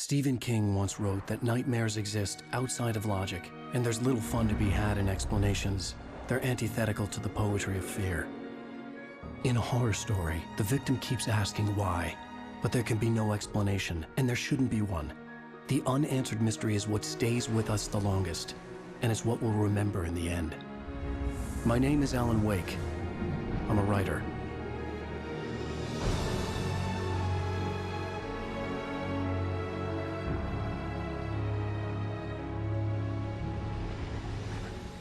Stephen King once wrote that nightmares exist outside of logic, and there's little fun to be had in explanations. They're antithetical to the poetry of fear. In a horror story, the victim keeps asking why, but there can be no explanation, and there shouldn't be one. The unanswered mystery is what stays with us the longest, and it's what we'll remember in the end. My name is Alan Wake. I'm a writer.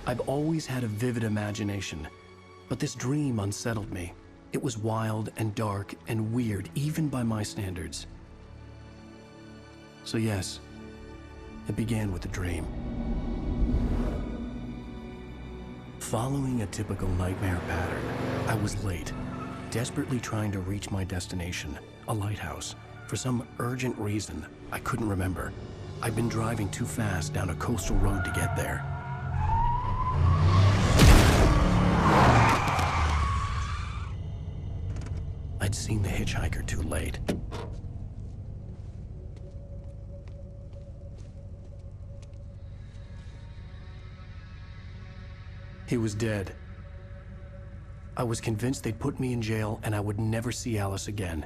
I've always had a vivid imagination, but this dream unsettled me. It was wild and dark and weird, even by my standards. So yes, it began with a dream. Following a typical nightmare pattern, I was late, desperately trying to reach my destination, a lighthouse. For some urgent reason, I couldn't remember. I'd been driving too fast down a coastal road to get there. I'd seen the hitchhiker too late. He was dead. I was convinced they'd put me in jail and I would never see Alice again.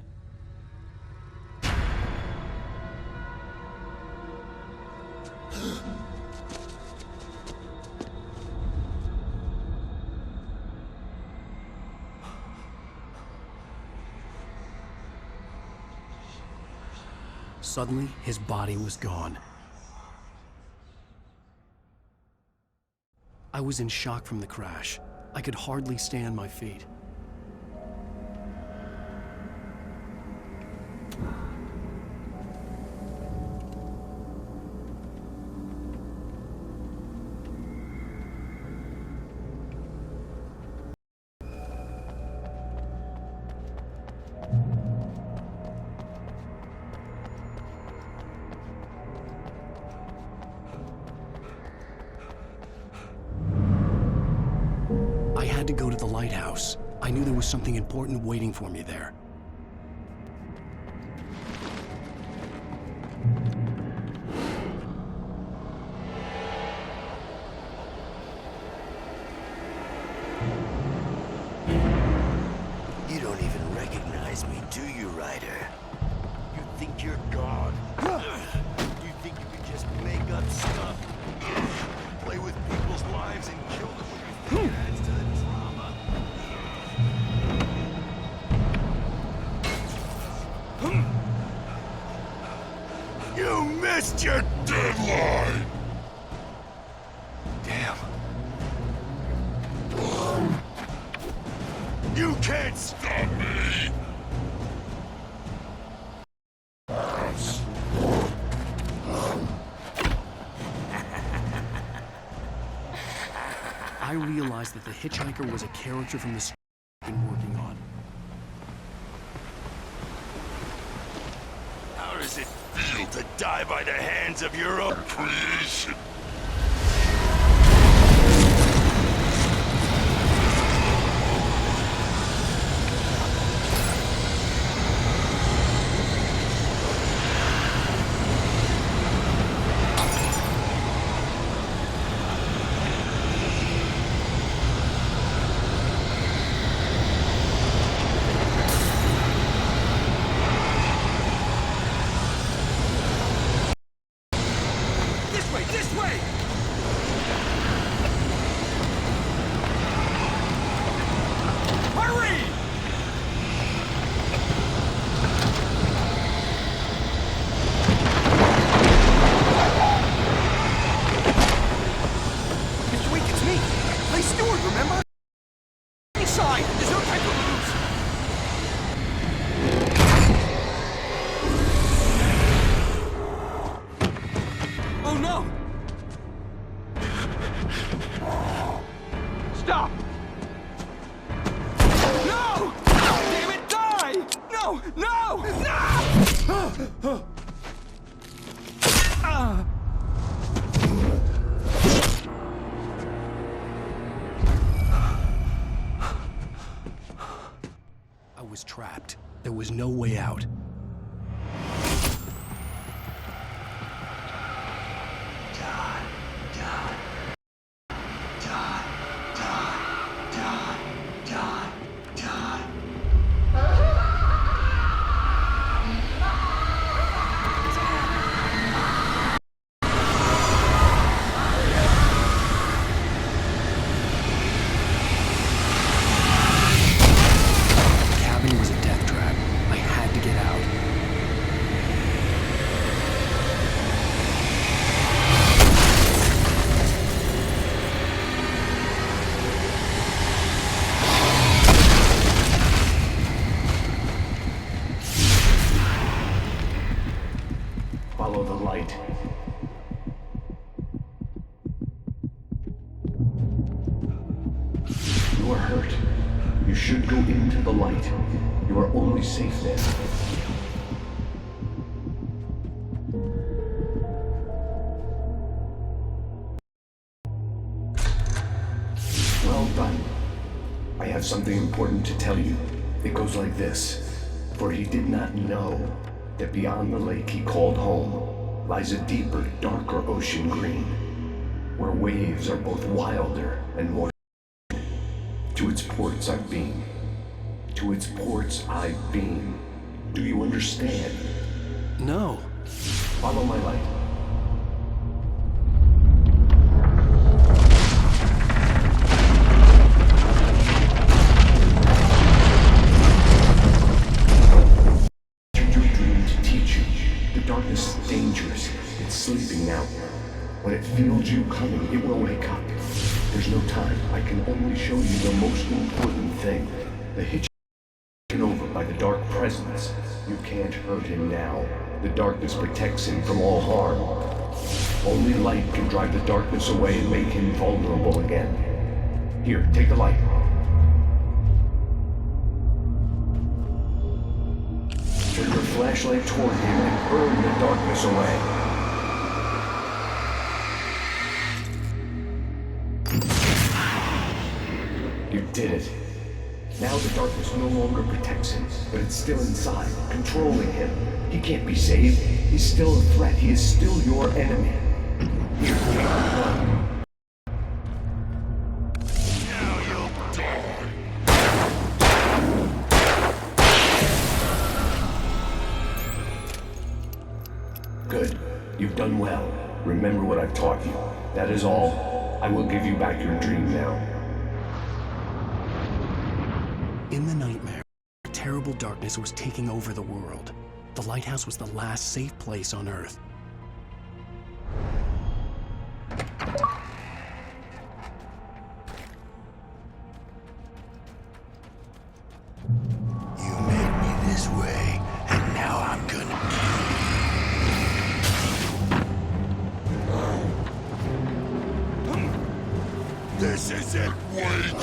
Suddenly, his body was gone. I was in shock from the crash. I could hardly stay on my feet. I had to go to the lighthouse. I knew there was something important waiting for me there. You don't even recognize me, do you, Ryder? You think you're God? You think you can just make up stuff? Play with people's lives and kill them when you think it adds to the drama? You missed your deadline! Damn. You can't stop me! I realized that the hitchhiker was a character from the script I've been working on. How does it feel to die by the hands of your own creation? This way! Hurry! Mr. Wake, it's me! Play Stewart, remember? Inside! There's no time to lose! Oh no! Stop! No! Damn it, die! No! No! No! I was trapped. There was no way out. You are hurt. You should go into the light. You are only safe there. Well done. I have something important to tell you. It goes like this. For he did not know that beyond the lake he called home lies a deeper, darker ocean green, where waves are both wilder and more. To its ports I've been. To its ports I've been. Do you understand? No. Follow my light. Darkness is dangerous. It's sleeping now. When it feels you coming, it will wake up. There's no time. I can only show you the most important thing. The hitch taken over by the dark presence. You can't hurt him now. The darkness protects him from all harm. Only light can drive the darkness away and make him vulnerable again. Here, take the light. Turn your flashlight toward him and burn the darkness away. You did it. Now the darkness no longer protects him, but it's still inside, controlling him. He can't be saved. He's still a threat. He is still your enemy. Here, take the light. Good. You've done well. Remember what I've taught you. That is all. I will give you back your dream now. In the nightmare, a terrible darkness was taking over the world. The lighthouse was the last safe place on Earth. You made me this way, and now I'm gonna This isn't wait!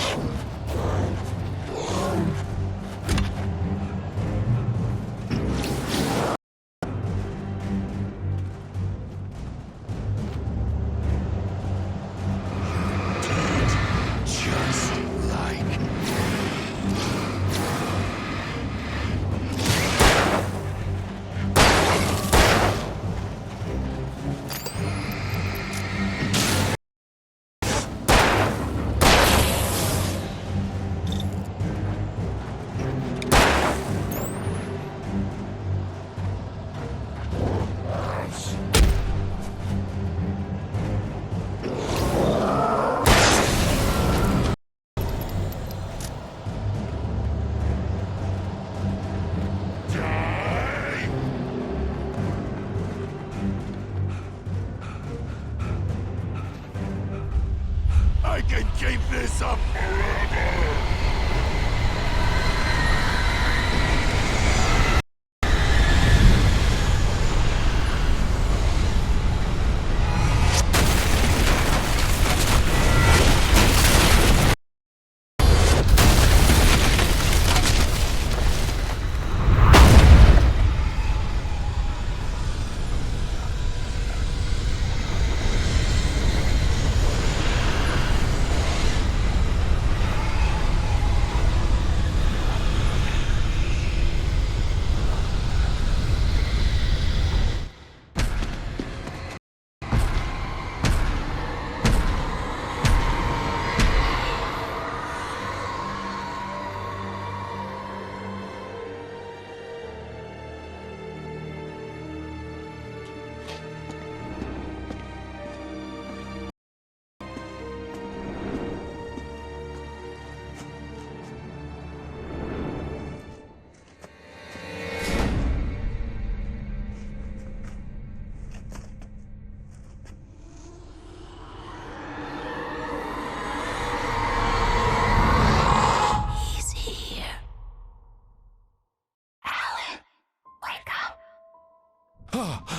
Just like I can keep this up forever!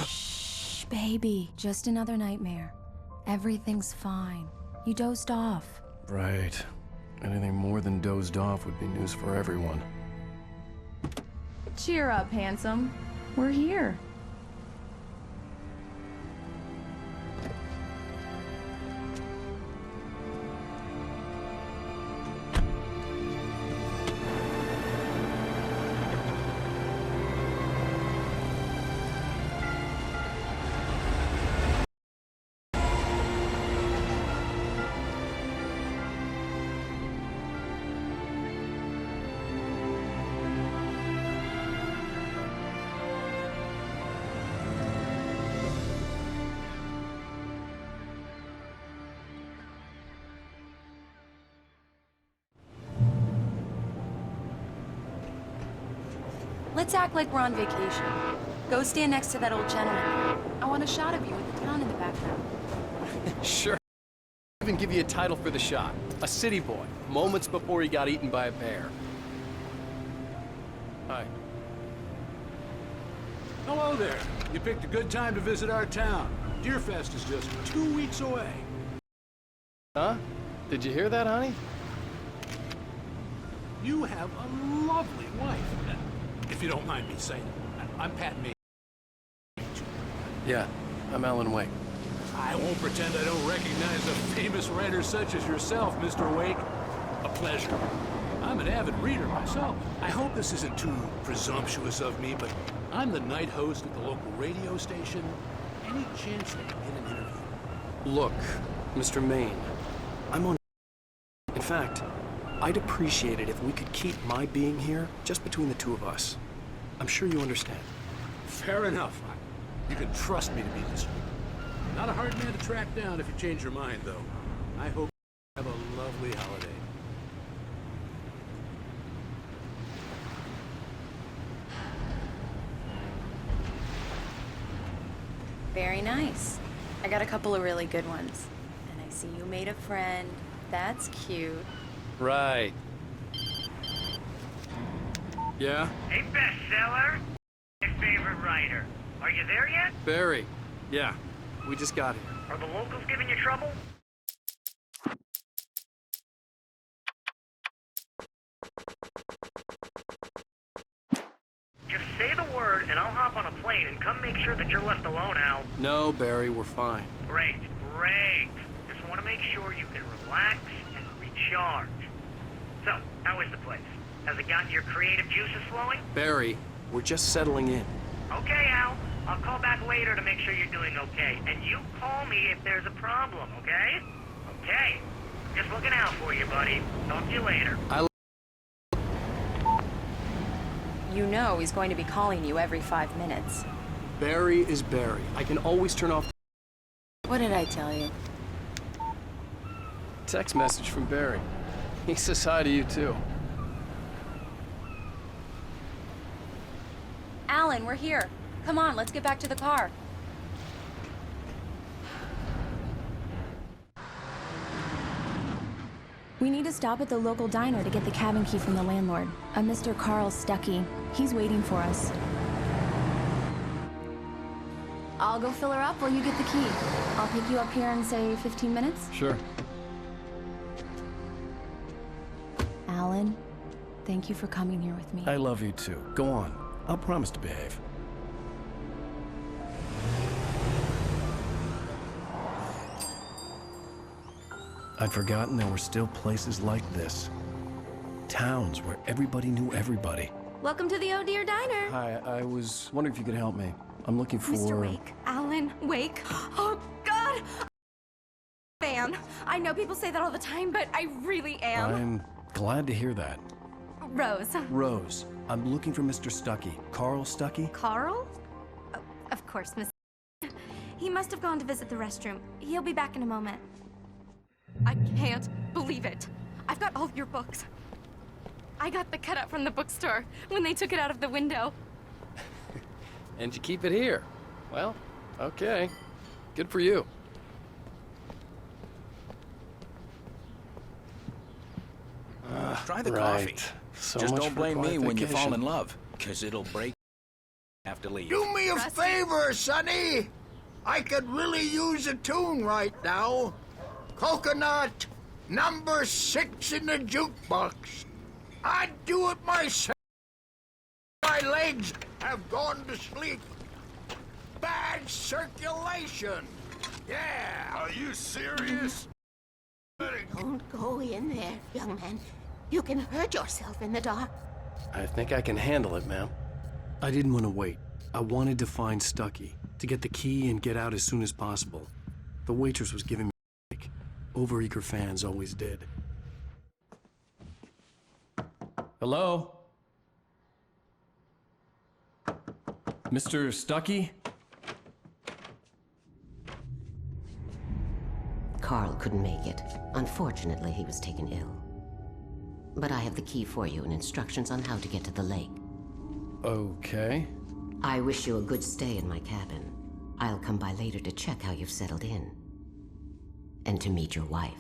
Shh, baby. Just another nightmare. Everything's fine. You dozed off. Right. Anything more than dozed off would be news for everyone. Cheer up, handsome. We're here. Let's act like we're on vacation. Go stand next to that old gentleman. I want a shot of you with the town in the background. Sure. I'll even give you a title for the shot. A city boy, moments before he got eaten by a bear. Hi. Hello there. You picked a good time to visit our town. Deerfest is just 2 weeks away. Huh? Did you hear that, honey? You have a lovely wife. If you don't mind me saying, I'm Pat May. Yeah, I'm Alan Wake. I won't pretend I don't recognize a famous writer such as yourself, Mr. Wake. A pleasure. I'm an avid reader myself. I hope this isn't too presumptuous of me, but I'm the night host at the local radio station. Any chance I can get an interview? Look, Mr. Maine, I'm on... In fact, I'd appreciate it if we could keep my being here just between the two of us. I'm sure you understand. Fair enough. You can trust me to be discreet. Not a hard man to track down if you change your mind, though. I hope you have a lovely holiday. Very nice. I got a couple of really good ones. And I see you made a friend. That's cute. Right. Yeah? Hey, bestseller. My favorite writer. Are you there yet? Barry. Yeah, we just got here. Are the locals giving you trouble? Just say the word and I'll hop on a plane and come make sure that you're left alone, Al. No, Barry, we're fine. Great, great. Just want to make sure you can relax and recharge. So, how is the place? Has it gotten your creative juices flowing? Barry, we're just settling in. Okay, Al. I'll call back later to make sure you're doing okay. And you call me if there's a problem, okay? Okay. Just looking out for you, buddy. Talk to you later. You know he's going to be calling you every 5 minutes. Barry is Barry. I can always turn off... What did I tell you? Text message from Barry. He says hi to you, too. Alan, we're here. Come on, let's get back to the car. We need to stop at the local diner to get the cabin key from the landlord, a Mr. Carl Stuckey. He's waiting for us. I'll go fill her up while you get the key. I'll pick you up here in, say, 15 minutes? Sure. Alan, thank you for coming here with me. I love you, too. Go on. I'll promise to behave. I'd forgotten there were still places like this. Towns where everybody knew everybody. Welcome to the Oh Dear Diner. Hi, I was wondering if you could help me. I'm looking for... Mr. Wake. Alan Wake. Oh, God! Fan. I know people say that all the time, but I really am. I'm glad to hear that. Rose. Rose, I'm looking for Mr. Stuckey. Carl Stuckey? Carl? Oh, of course, Miss. He must have gone to visit the restroom. He'll be back in a moment. I can't believe it. I've got all your books. I got the cutout from the bookstore when they took it out of the window. And you keep it here. Well, okay. Good for you. Try the right. coffee. So Just much don't for blame me quiet when you fall vacation. in love, because it'll break. Have to leave. Do me a favor, Sonny. I could really use a tune right now. Coconut, Number 6 in the jukebox. I'd do it myself. My legs have gone to sleep. Bad circulation. Yeah. Are you serious? Don't go in there, young man. You can hurt yourself in the dark. I think I can handle it, ma'am. I didn't want to wait. I wanted to find Stucky, to get the key and get out as soon as possible. The waitress was giving me a break. Overeager fans always did. Hello? Mr. Stucky? Carl couldn't make it. Unfortunately, he was taken ill. But I have the key for you and instructions on how to get to the lake. Okay. I wish you a good stay in my cabin. I'll come by later to check how you've settled in. And to meet your wife.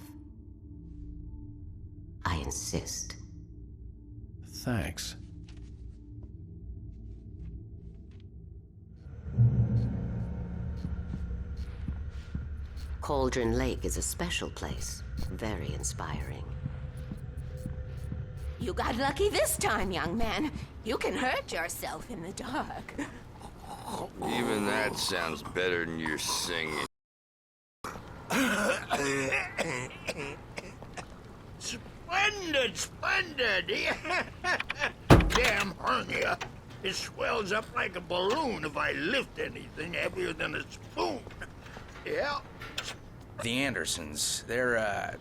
I insist. Thanks. Cauldron Lake is a special place. Very inspiring. You got lucky this time, young man. You can hurt yourself in the dark. Even that sounds better than your singing. Splendid, splendid. Damn hernia. It swells up like a balloon if I lift anything heavier than a spoon. Yeah. The Andersons, they're,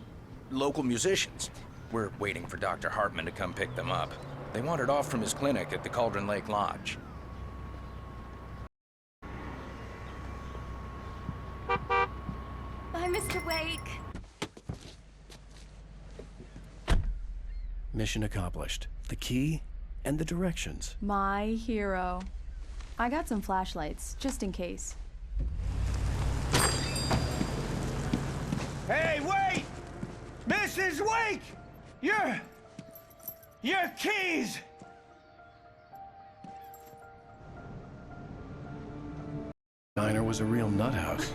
local musicians. We're waiting for Dr. Hartman to come pick them up. They wandered off from his clinic at the Cauldron Lake Lodge. Bye, Mr. Wake. Mission accomplished. The key and the directions. My hero. I got some flashlights, just in case. Hey, wait! Mrs. Wake! Your keys! Diner was a real nut house.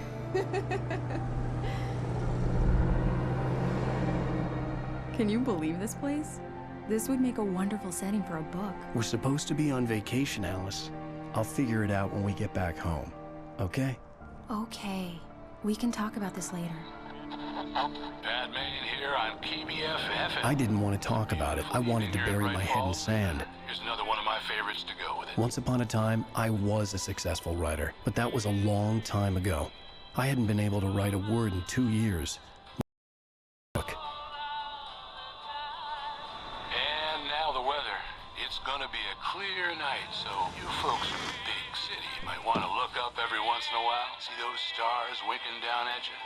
Can you believe this place? This would make a wonderful setting for a book. We're supposed to be on vacation, Alice. I'll figure it out when we get back home. Okay? Okay. We can talk about this later. Batman here on PBFF. I didn't want to talk about it. I wanted to bury my head in sand. Here's another one of my favorites to go with it. Once upon a time, I was a successful writer, but that was a long time ago. I hadn't been able to write a word in 2 years. Look. And now the weather. It's gonna be a clear night, so you folks in the big city might want to look up every once in a while. See those stars winking down at you?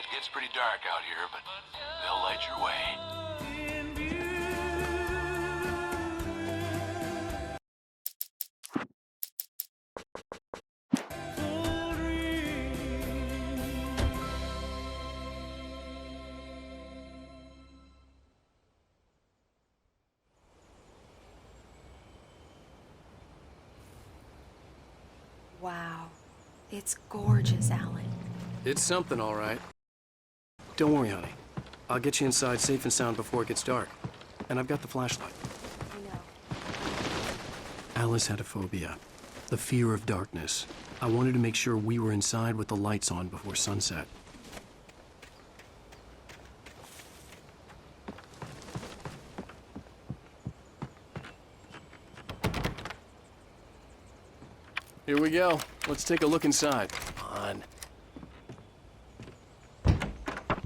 It gets pretty dark out here, but they'll light your way. Wow. It's gorgeous, Alan. It's something, all right. Don't worry, honey. I'll get you inside safe and sound before it gets dark. And I've got the flashlight. I know. Alice had a phobia. The fear of darkness. I wanted to make sure we were inside with the lights on before sunset. Here we go. Let's take a look inside. Come on.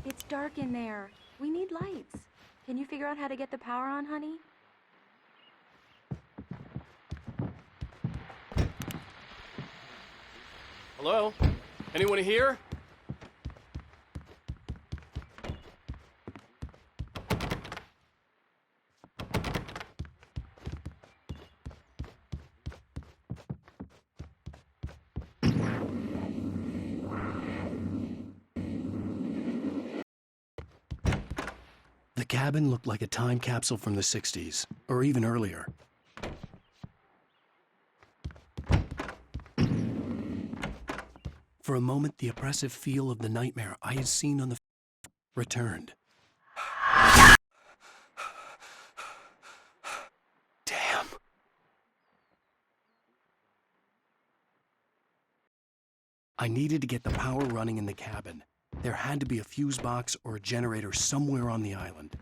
It's dark in there. We need lights. Can you figure out how to get the power on, honey? Hello? Anyone here? The cabin looked like a time capsule from the 60s, or even earlier. For a moment, the oppressive feel of the nightmare I had seen on the returned. I needed to get the power running in the cabin. There had to be a fuse box or a generator somewhere on the island.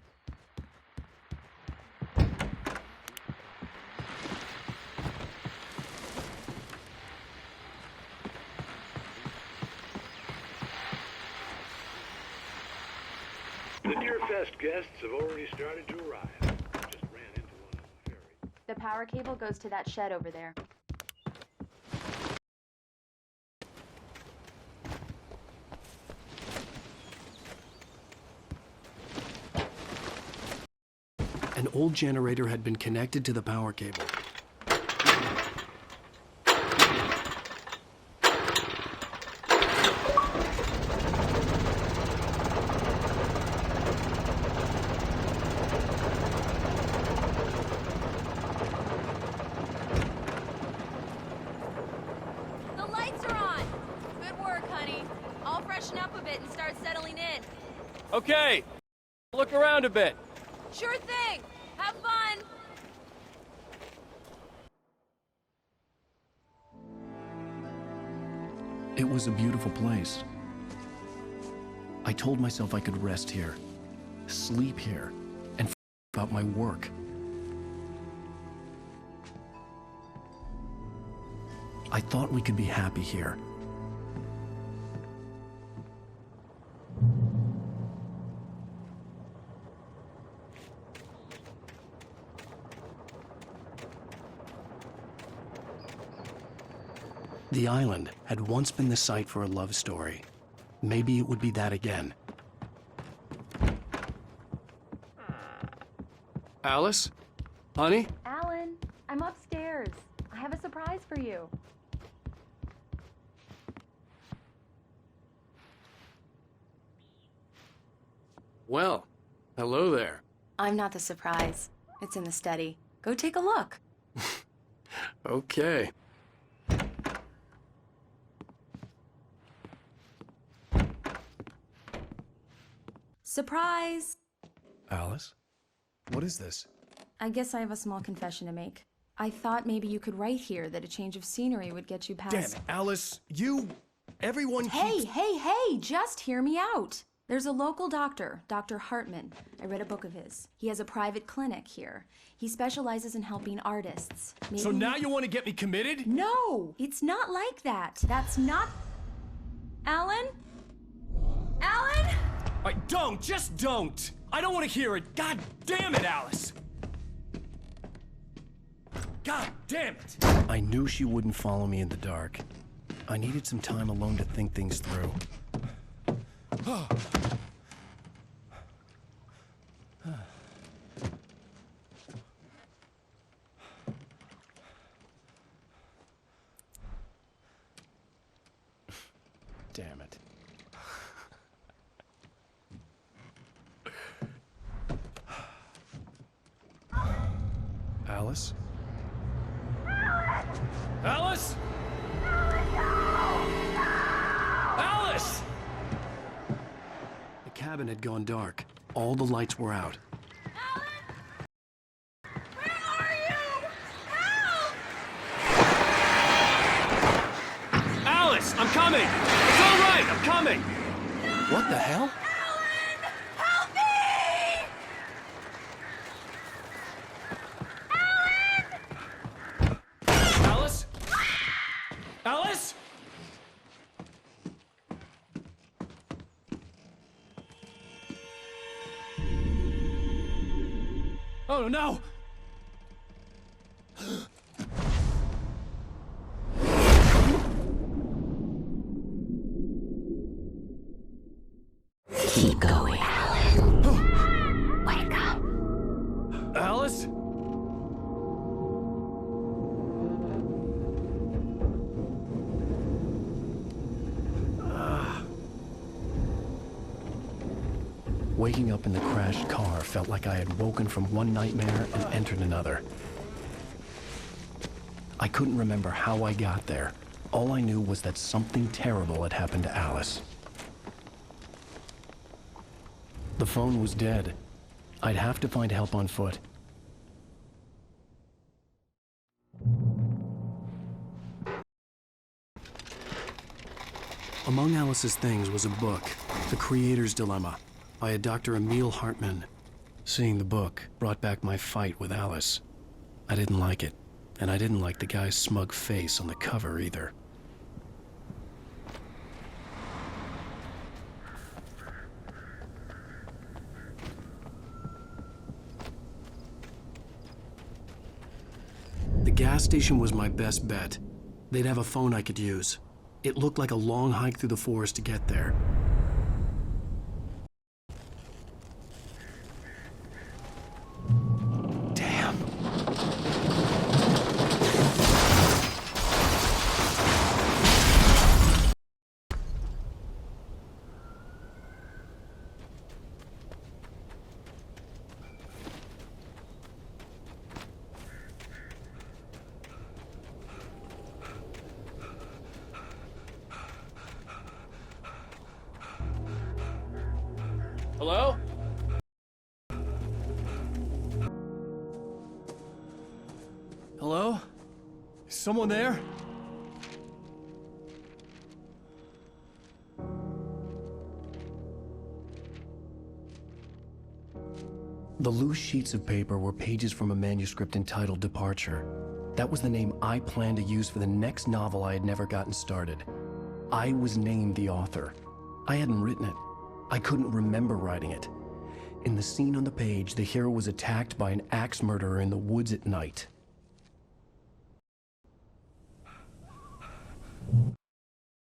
The Deerfest guests have already started to arrive. Just ran into one on the ferry. The power cable goes to that shed over there. An old generator had been connected to the power cable. The lights are on! Good work, honey. I'll freshen up a bit and start settling in. Okay, look around a bit. Sure thing! Have fun! It was a beautiful place. I told myself I could rest here, sleep here, and about my work. I thought we could be happy here. The island had once been the site for a love story. Maybe it would be that again. Alice? Honey? Alan, I'm upstairs. I have a surprise for you. Well, hello there. I'm not the surprise. It's in the study. Go take a look. Okay. Surprise! Alice? What is this? I guess I have a small confession to make. I thought maybe you could write here that a change of scenery would get you past... Damn it, Alice, everyone Hey, keeps... hey, just hear me out. There's a local doctor, Dr. Hartman. I read a book of his. He has a private clinic here. He specializes in helping artists. Maybe... So now you want to get me committed? No, it's not like that. That's not... Alan? Alan? Just don't! I don't want to hear it! God damn it, Alice! God damn it! I knew she wouldn't follow me in the dark. I needed some time alone to think things through. Damn it. Alice? Alice? Alice! The cabin had gone dark. All the lights were out. Alice, I'm coming! It's all right, I'm coming! What the hell? Alice? Alice? Oh no! Keep going, Alan. Wake up. Alice? Waking up in the crashed car felt like I had woken from one nightmare and entered another. I couldn't remember how I got there. All I knew was that something terrible had happened to Alice. The phone was dead. I'd have to find help on foot. Among Alice's things was a book, The Creator's Dilemma, by a Dr. Emil Hartman. Seeing the book brought back my fight with Alice. I didn't like it, and I didn't like the guy's smug face on the cover either. The gas station was my best bet. They'd have a phone I could use. It looked like a long hike through the forest to get there. Damn. Hello? Hello? Is someone there? The loose sheets of paper were pages from a manuscript entitled Departure. That was the name I planned to use for the next novel I had never gotten started. I was named the author. I hadn't written it. I couldn't remember writing it. In the scene on the page, the hero was attacked by an axe murderer in the woods at night.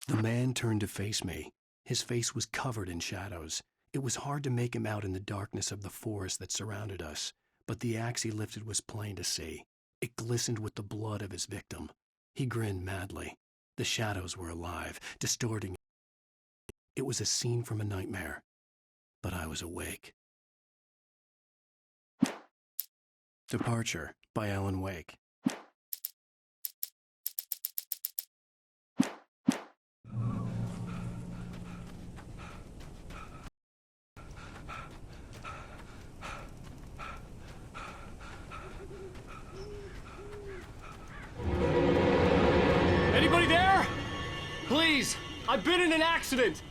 The man turned to face me. His face was covered in shadows. It was hard to make him out in the darkness of the forest that surrounded us, but the axe he lifted was plain to see. It glistened with the blood of his victim. He grinned madly. The shadows were alive, distorting. It was a scene from a nightmare, but I was awake. Departure by Alan Wake. Anybody there? Please, I've been in an accident.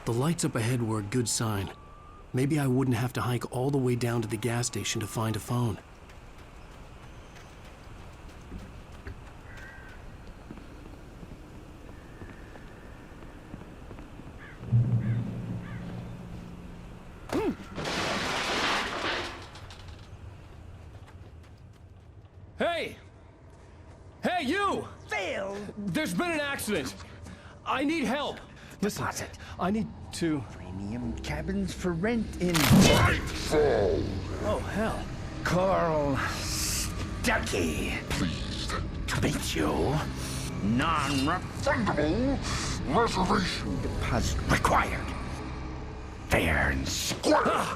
The lights up ahead were a good sign. Maybe I wouldn't have to hike all the way down to the gas station to find a phone. Hey! Hey, you! Phil! There's been an accident. I need help. Listen, I need to... Premium cabins for rent in... Oh, hell. Carl Stuckey. Pleased to meet you. Non-refundable reservation deposit required. Fair and square.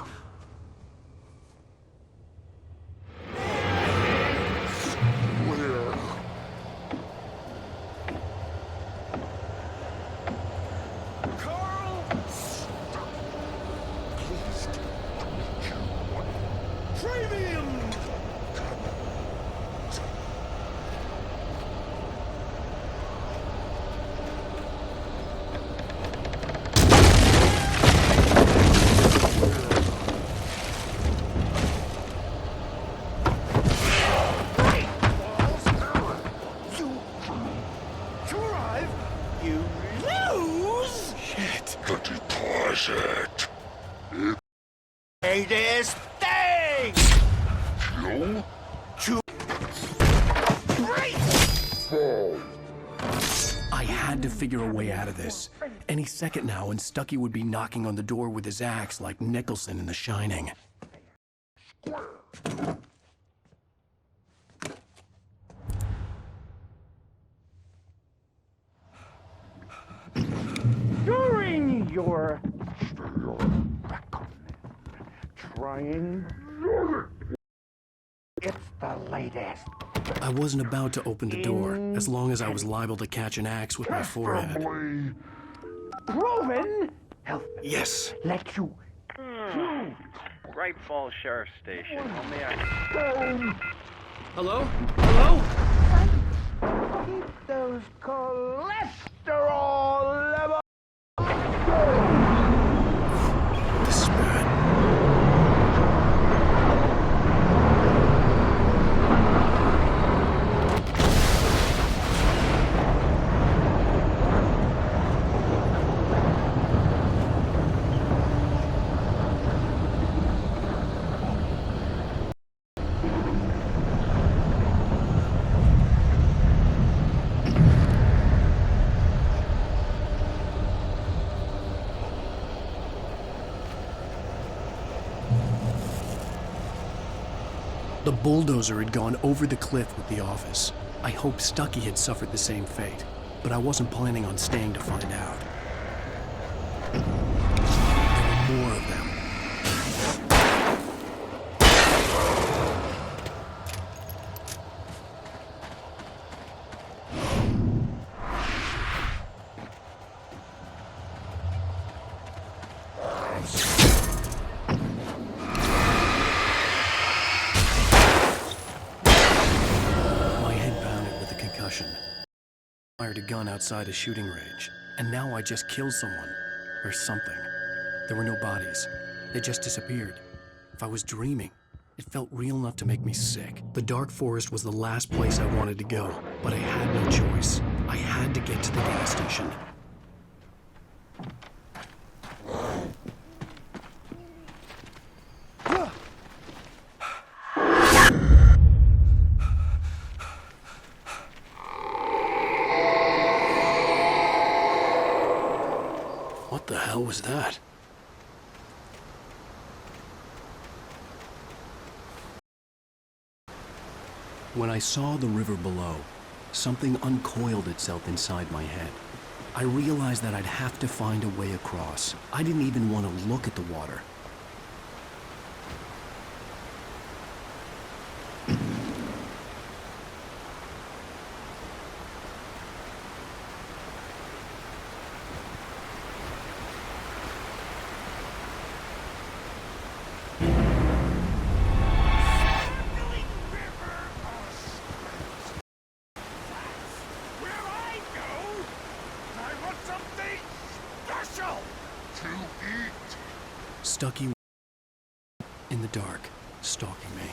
Greatest thing! I had to figure a way out of this. Any second now, and Stuckey would be knocking on the door with his axe like Nicholson in The Shining. During your... back on trying... It's the latest. I wasn't about to open the door, as long as I was liable to catch an axe with my forehead. Roman! Help me. Yes. Let you. Great Falls Sheriff Station. How may I... Hello? Hello? Keep those cholesterol levels. The bulldozer had gone over the cliff with the office. I hoped Stucky had suffered the same fate, but I wasn't planning on staying to find out. There were more of them. Fired a gun outside a shooting range, and now I just killed someone. Or something. There were no bodies. They just disappeared. If I was dreaming, it felt real enough to make me sick. The dark forest was the last place I wanted to go, but I had no choice. I had to get to the gas station. What the hell was that? When I saw the river below, something uncoiled itself inside my head. I realized that I'd have to find a way across. I didn't even want to look at the water. Stucky in the dark, stalking me.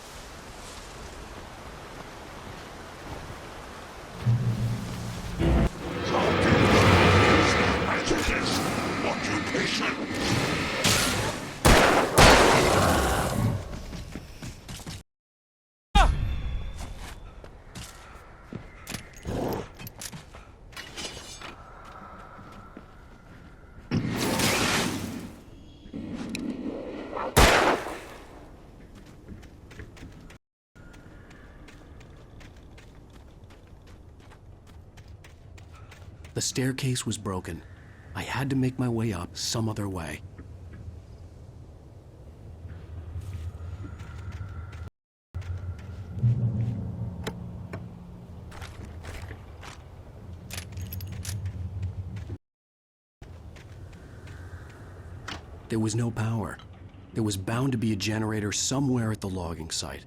Occupation. The staircase was broken. I had to make my way up some other way. There was no power. There was bound to be a generator somewhere at the logging site.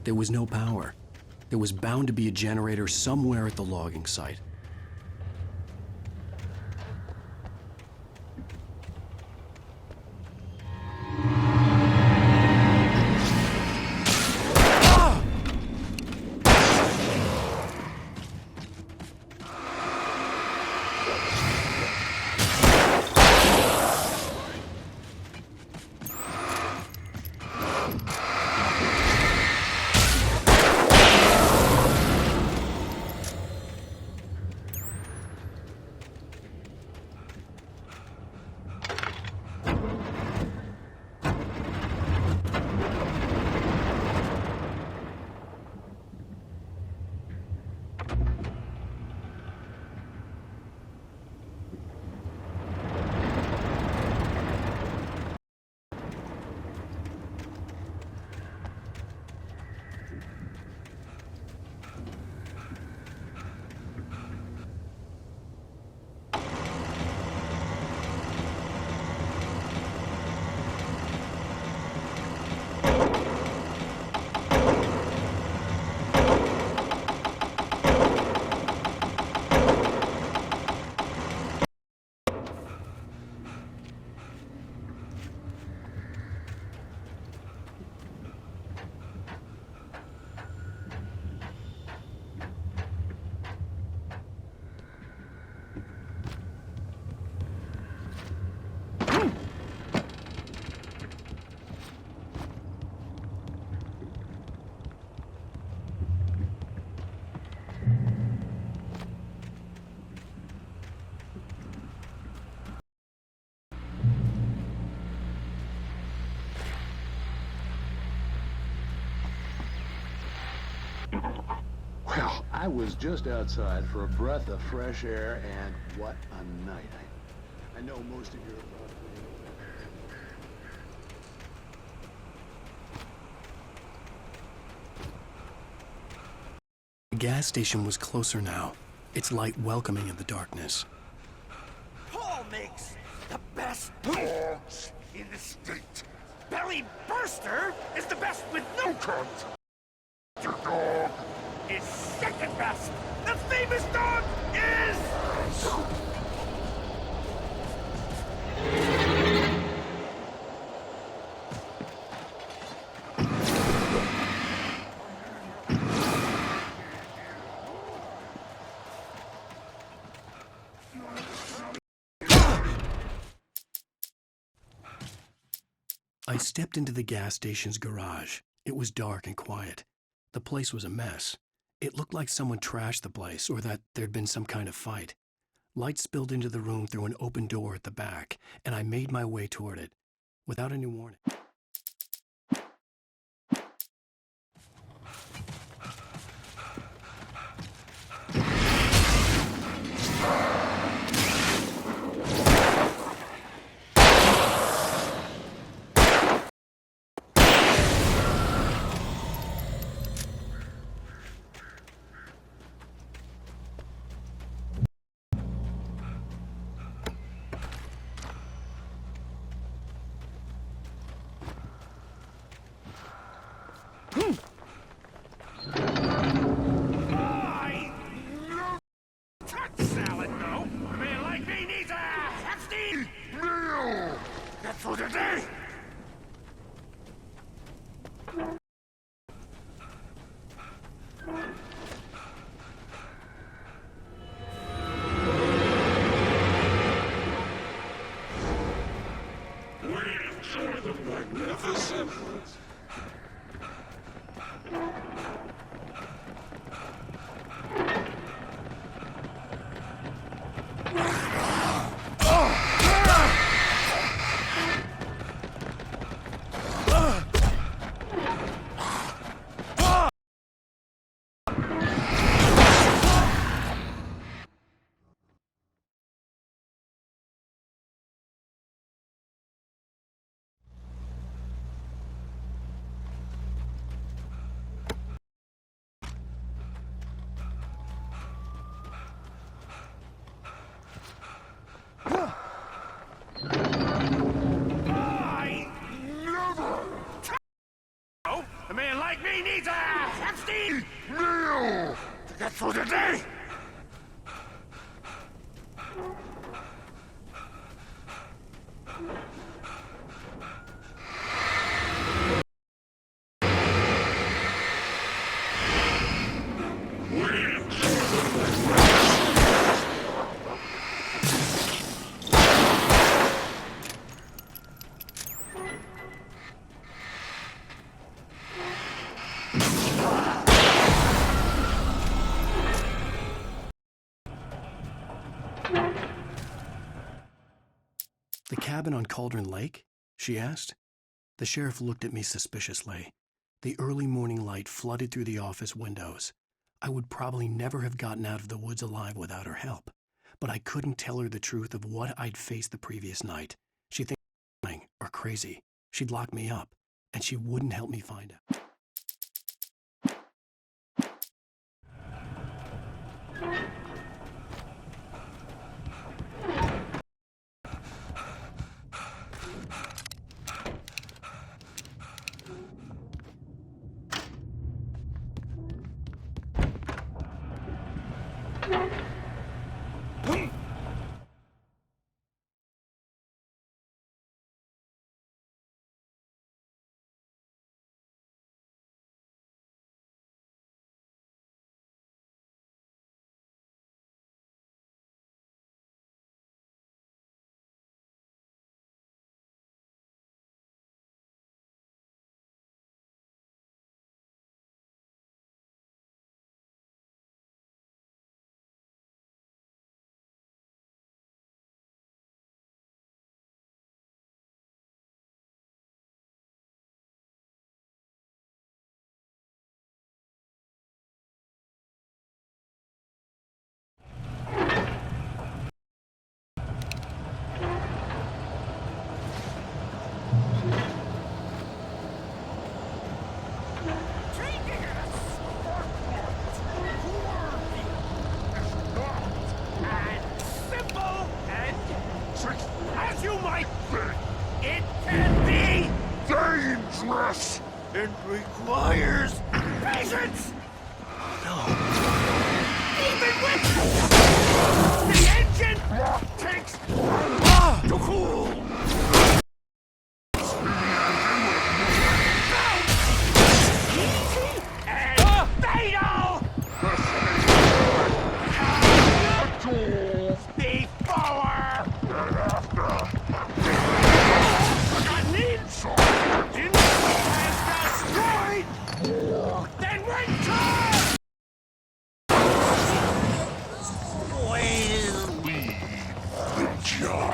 There was no power. There was bound to be a generator somewhere at the logging site. Well, I was just outside for a breath of fresh air, and what a night. I know most of your... The gas station was closer now, its light welcoming in the darkness. Paul makes the best dogs in the state. Belly Burster is the best with no cunt. Your dog is second best. The famous dog is... I stepped into the gas station's garage. It was dark and quiet. The place was a mess. It looked like someone trashed the place or that there'd been some kind of fight. Light spilled into the room through an open door at the back, and I made my way toward it, without any warning. For today! We enjoy the magnificent. He needs a hefty meal to get through the day. The cabin on Cauldron Lake? She asked. The sheriff looked at me suspiciously. The early morning light flooded through the office windows. I would probably never have gotten out of the woods alive without her help, but I couldn't tell her the truth of what I'd faced the previous night. She'd think I'm lying or crazy. She'd lock me up, and she wouldn't help me find out. It requires patience! No. Even with the engine takes to cool! Easy and fatal! Speed forward! I need engine has destroyed! Then return! We'll leave the job.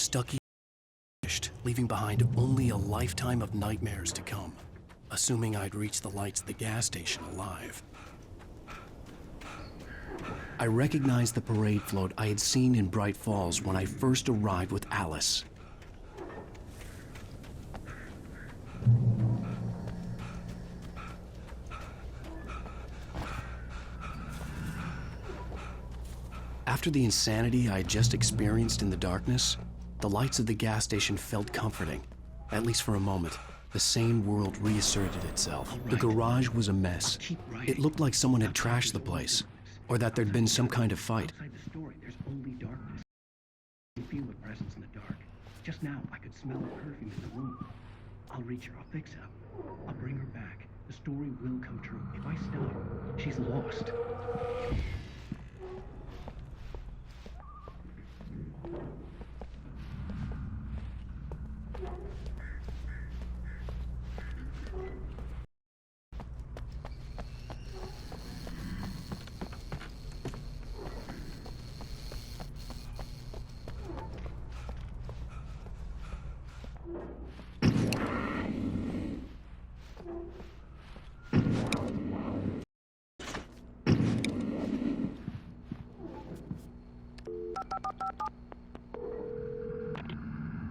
Stucky vanished, leaving behind only a lifetime of nightmares to come, assuming I'd reach the lights at the gas station alive. I recognized the parade float I had seen in Bright Falls when I first arrived with Alice. After the insanity I had just experienced in the darkness, the lights of the gas station felt comforting, at least for a moment. The sane world reasserted itself. The garage was a mess. It looked like someone had trashed the place, or that there'd been some kind of fight. Outside the story, there's only darkness. I feel a presence in the dark. Just now, I could smell the perfume in the room. I'll reach her. I'll fix it up. I'll bring her back. The story will come true. If I stop, she's lost.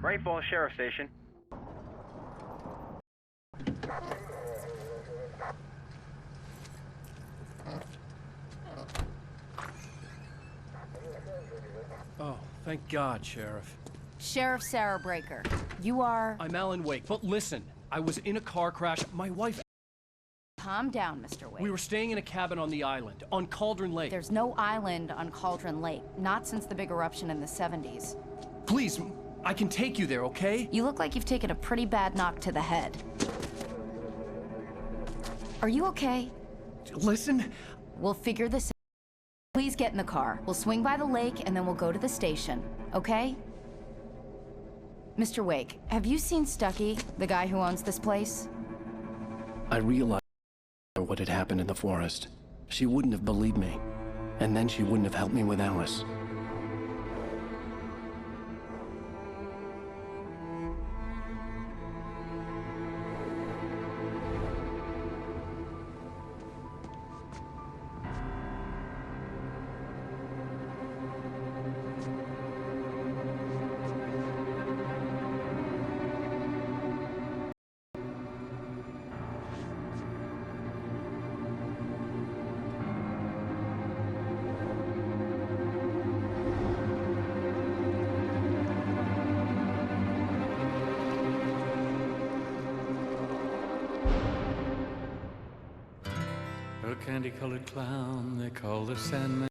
Bright Falls Sheriff Station. Oh, thank God, Sheriff. Sheriff Sarah Breaker. You are... I'm Alan Wake, but listen, I was in a car crash. My wife... Calm down, Mr. Wake. We were staying in a cabin on the island, on Cauldron Lake. There's no island on Cauldron Lake, not since the big eruption in the 70s. Please, I can take you there, okay? You look like you've taken a pretty bad knock to the head. Are you okay? Listen. We'll figure this out. Please get in the car. We'll swing by the lake and then we'll go to the station, okay? Mr. Wake, have you seen Stucky, the guy who owns this place? I realized what had happened in the forest. She wouldn't have believed me, and then she wouldn't have helped me with Alice. A candy-colored clown they call the Sandman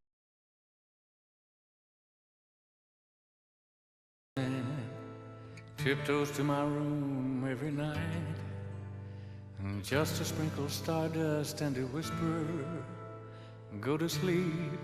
tiptoes to my room every night, and just to sprinkle stardust and to whisper, go to sleep,